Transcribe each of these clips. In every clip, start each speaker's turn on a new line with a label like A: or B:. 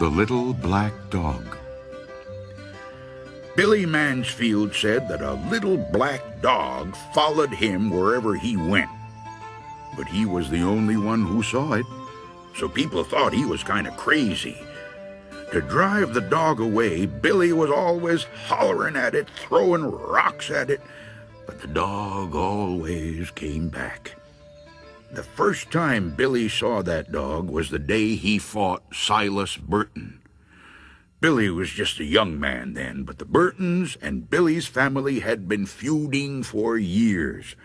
A: The Little Black Dog.
B: Billy Mansfield said that a little black dog followed him wherever he went. But he was the only one who saw it, so people thought he was kind of crazy. To drive the dog away, Billy was always hollering at it, throwing rocks at it, but the dog always came back. The first time Billy saw that dog was the day he fought Silas Burton. Billy was just a young man then, but the Burtons and Billy's family had been feuding for years.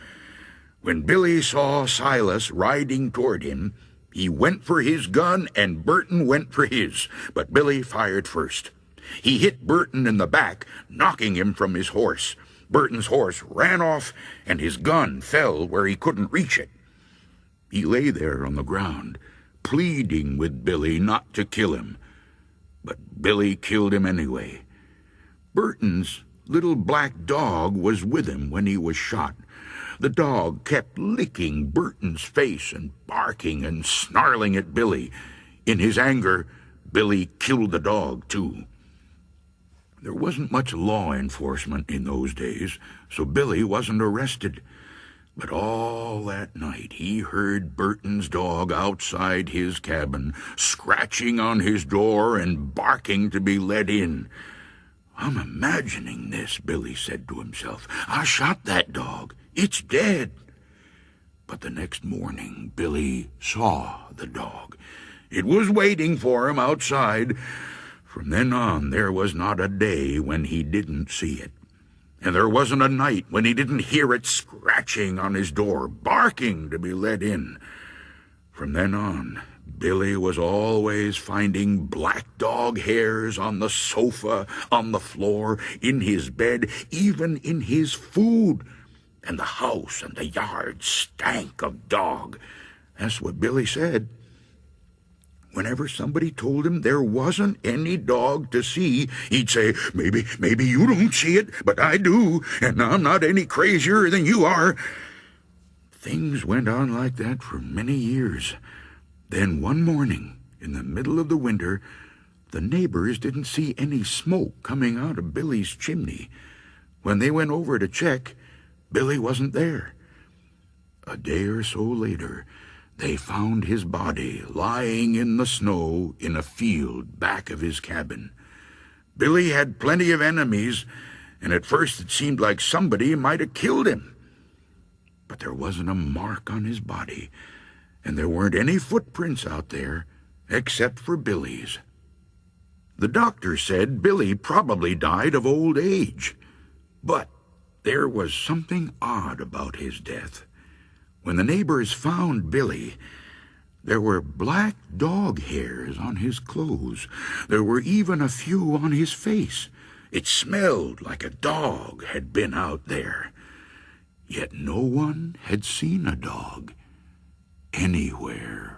B: When Billy saw Silas riding toward him, he went for his gun and Burton went for his, but Billy fired first. He hit Burton in the back, knocking him from his horse. Burton's horse ran off, and his gun fell where he couldn't reach it. He lay there on the ground, pleading with Billy not to kill him. But Billy killed him anyway. Burton's little black dog was with him when he was shot. The dog kept licking Burton's face and barking and snarling at Billy. In his anger, Billy killed the dog, too. There wasn't much law enforcement in those days, so Billy wasn't arrested. But all that night he heard Burton's dog outside his cabin, scratching on his door and barking to be let in. "I'm imagining this," Billy said to himself. "I shot that dog. It's dead." But the next morning Billy saw the dog. It was waiting for him outside. From then on there was not a day when he didn't see it. And there wasn't a night when he didn't hear it scratching on his door, barking to be let in. From then on, Billy was always finding black dog hairs on the sofa, on the floor, in his bed, even in his food. And the house and the yard stank of dog. That's what Billy said. Whenever somebody told him there wasn't any dog to see, he'd say, maybe you don't see it, but I do, and I'm not any crazier than you are." Things went on like that for many years. Then one morning, in the middle of the winter, the neighbors didn't see any smoke coming out of Billy's chimney. When they went over to check, Billy wasn't there. A day or so later, they found his body lying in the snow in a field back of his cabin. Billy had plenty of enemies, and at first it seemed like somebody might have killed him. But there wasn't a mark on his body, and there weren't any footprints out there except for Billy's. The doctor said Billy probably died of old age, but there was something odd about his death. When the neighbors found Billy, there were black dog hairs on his clothes. There were even a few on his face. It smelled like a dog had been out there. Yet no one had seen a dog anywhere.